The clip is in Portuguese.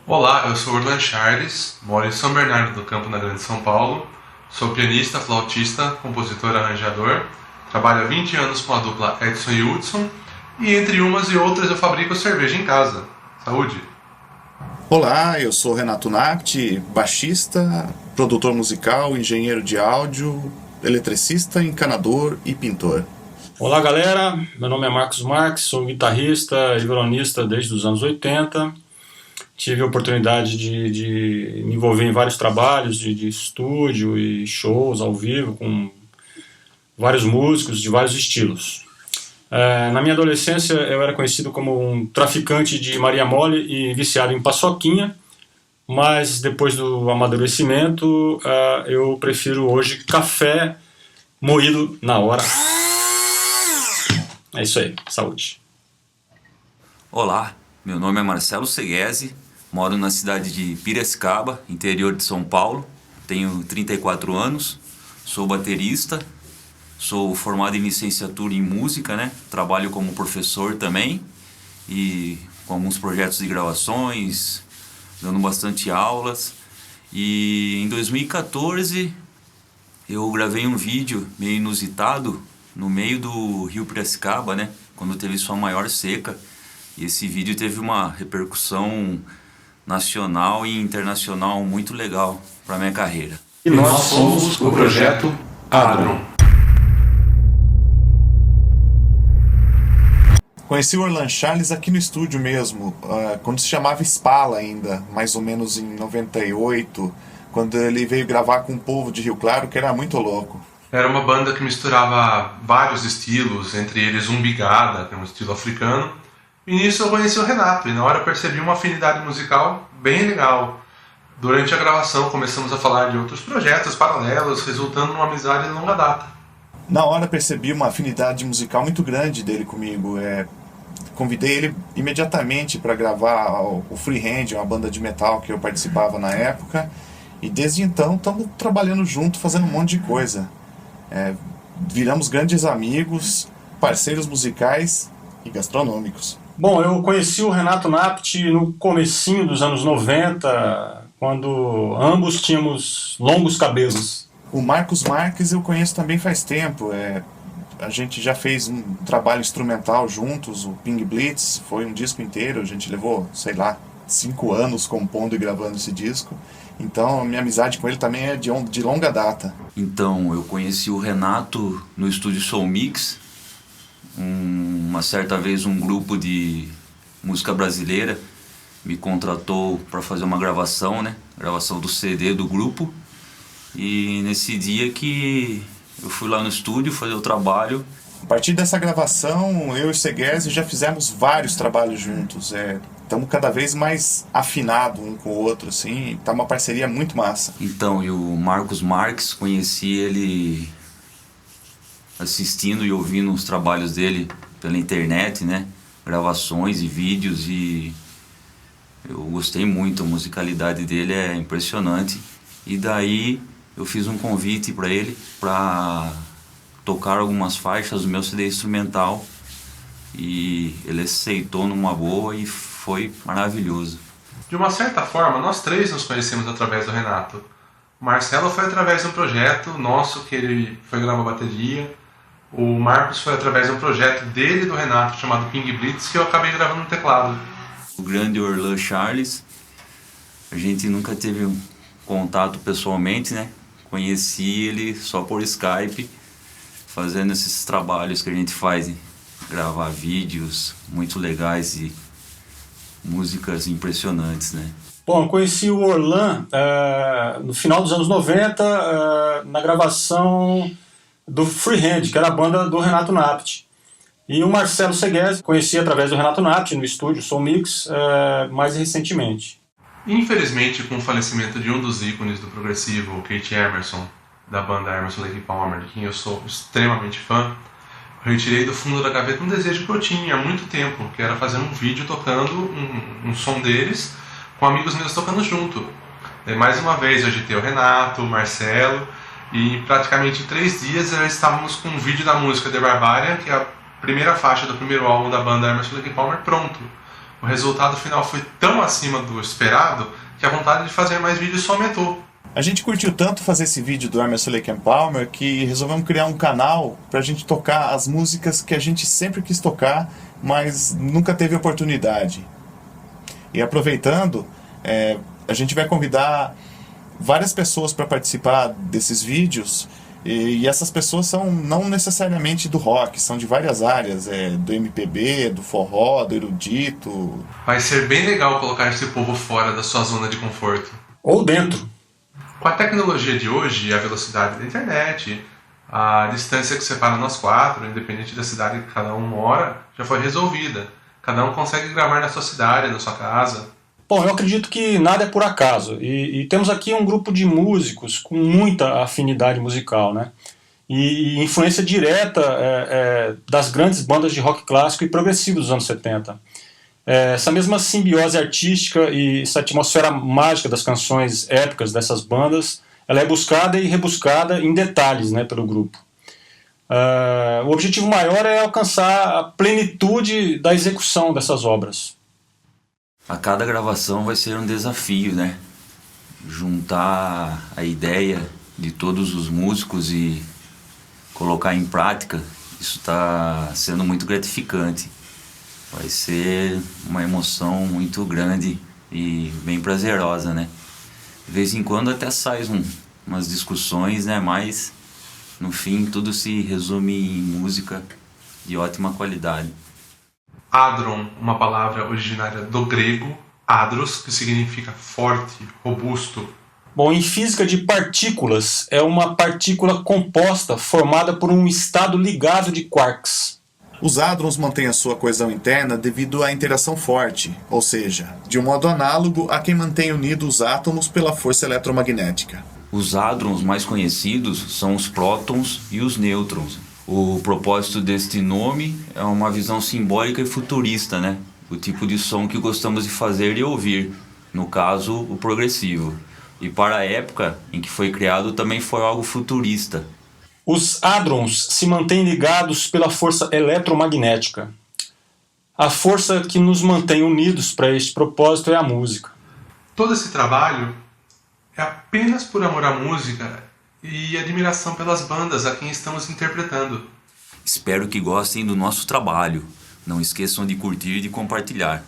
Olá, eu sou Orlan Charles, moro em São Bernardo do Campo, na Grande São Paulo. Sou pianista, flautista, compositor, arranjador. Trabalho há 20 anos com a dupla Edson e Hudson. E entre umas e outras eu fabrico cerveja em casa. Saúde! Olá, eu sou Renato Napt, baixista, produtor musical, engenheiro de áudio, eletricista, encanador e pintor. Olá galera, meu nome é Marcos Marques, sou guitarrista e violonista desde os anos 80. Tive a oportunidade de me envolver em vários trabalhos de estúdio e shows ao vivo com vários músicos de vários estilos. Na minha adolescência eu era conhecido como um traficante de Maria Mole e viciado em paçoquinha, mas depois do amadurecimento eu prefiro hoje café moído na hora. É isso aí, saúde. Olá, meu nome é Marcelo Seghese, moro na cidade de Piracicaba, interior de São Paulo, tenho 34 anos, sou baterista, sou formado em licenciatura em música, né? Trabalho como professor também e com alguns projetos de gravações, dando bastante aulas. E em 2014 eu gravei um vídeo meio inusitado no meio do rio Piracicaba, né? Quando teve sua maior seca. E esse vídeo teve uma repercussão nacional e internacional muito legal para minha carreira. E nós somos o projeto Adron. Conheci o Orlan Charles aqui no estúdio mesmo, quando se chamava Spala ainda, mais ou menos em 98, quando ele veio gravar com o povo de Rio Claro, que era muito louco. Era uma banda que misturava vários estilos, entre eles umbigada, que é um estilo africano. E nisso eu conheci o Renato, e na hora eu percebi uma afinidade musical bem legal. Durante a gravação começamos a falar de outros projetos paralelos, resultando numa amizade de longa data. Na hora percebi uma afinidade musical muito grande dele comigo. Convidei ele imediatamente para gravar o Freehand, uma banda de metal que eu participava na época. E desde então estamos trabalhando junto, fazendo um monte de coisa. Viramos grandes amigos, parceiros musicais e gastronômicos. Bom, eu conheci o Renato Napt no comecinho dos anos 90, quando ambos tínhamos longos cabelos. O Marcos Marques eu conheço também faz tempo. A gente já fez um trabalho instrumental juntos, o Ping Blitz, foi um disco inteiro, a gente levou, 5 anos compondo e gravando esse disco. Então a minha amizade com ele também é de longa data. Então, eu conheci o Renato no estúdio Soul Mix. Uma certa vez um grupo de música brasileira me contratou para fazer uma gravação, né? Gravação do CD do grupo. E nesse dia que eu fui lá no estúdio fazer o trabalho. A partir dessa gravação, eu e o Seghese já fizemos vários trabalhos juntos. Estamos cada vez mais afinados um com o outro, assim. Tá uma parceria muito massa. Então, e o Marcos Marques, conheci ele assistindo e ouvindo os trabalhos dele pela internet, né? Gravações e vídeos, e eu gostei muito, a musicalidade dele é impressionante. E daí eu fiz um convite para ele para tocar algumas faixas do meu CD instrumental, e ele aceitou numa boa e foi maravilhoso. De uma certa forma, nós três nos conhecemos através do Renato. O Marcelo foi através de um projeto nosso, que ele foi gravar bateria. O Marcos foi através de um projeto dele e do Renato, chamado Ping Blitz, que eu acabei gravando no teclado. O grande Orlan Charles, a gente nunca teve um contato pessoalmente, né? Conheci ele só por Skype, fazendo esses trabalhos que a gente faz, gravar vídeos muito legais e músicas impressionantes, né? Bom, eu conheci o Orlan no final dos anos 90, na gravação do Freehand, que era a banda do Renato Napt. E o Marcelo Seghese conheci através do Renato Napt no estúdio Soul Mix mais recentemente. Infelizmente, com o falecimento de um dos ícones do progressivo, o Keith Emerson, da banda Emerson Lake Palmer, de quem eu sou extremamente fã, eu retirei do fundo da gaveta um desejo que eu tinha há muito tempo, que era fazer um vídeo tocando um som deles, com amigos meus tocando junto. E mais uma vez eu agitei o Renato, o Marcelo, e em praticamente 3 dias já estávamos com um vídeo da música The Barbarian, que é a primeira faixa do primeiro álbum da banda Emerson Lake Palmer, pronto. O resultado final foi tão acima do esperado que a vontade de fazer mais vídeos só aumentou. A gente curtiu tanto fazer esse vídeo do Emerson Lake and Palmer que resolvemos criar um canal pra gente tocar as músicas que a gente sempre quis tocar, mas nunca teve oportunidade. E aproveitando, a gente vai convidar várias pessoas para participar desses vídeos, e essas pessoas são não necessariamente do rock, são de várias áreas, do MPB, do forró, do erudito. Vai ser bem legal colocar esse povo fora da sua zona de conforto. Ou dentro. Com a tecnologia de hoje, a velocidade da internet, a distância que separa nós quatro, independente da cidade que cada um mora, já foi resolvida. Cada um consegue gravar na sua cidade, na sua casa. Bom, eu acredito que nada é por acaso, e temos aqui um grupo de músicos com muita afinidade musical, né? E influência direta das grandes bandas de rock clássico e progressivo dos anos 70. Essa mesma simbiose artística e essa atmosfera mágica das canções épicas dessas bandas, ela é buscada e rebuscada em detalhes, né, pelo grupo. O objetivo maior é alcançar a plenitude da execução dessas obras. A cada gravação vai ser um desafio, né? Juntar a ideia de todos os músicos e colocar em prática, isso está sendo muito gratificante. Vai ser uma emoção muito grande e bem prazerosa, né? De vez em quando até saem umas discussões, né? Mas no fim tudo se resume em música de ótima qualidade. Hadron, uma palavra originária do grego, hadros, que significa forte, robusto. Bom, em física de partículas, é uma partícula composta formada por um estado ligado de quarks. Os hadrons mantêm a sua coesão interna devido à interação forte, ou seja, de um modo análogo a quem mantém unidos os átomos pela força eletromagnética. Os hadrons mais conhecidos são os prótons e os nêutrons. O propósito deste nome é uma visão simbólica e futurista, né? O tipo de som que gostamos de fazer e ouvir, no caso, o progressivo. E para a época em que foi criado também foi algo futurista. Os hadrons se mantêm ligados pela força eletromagnética. A força que nos mantém unidos para este propósito é a música. Todo esse trabalho é apenas por amor à música e admiração pelas bandas a quem estamos interpretando. Espero que gostem do nosso trabalho. Não esqueçam de curtir e de compartilhar.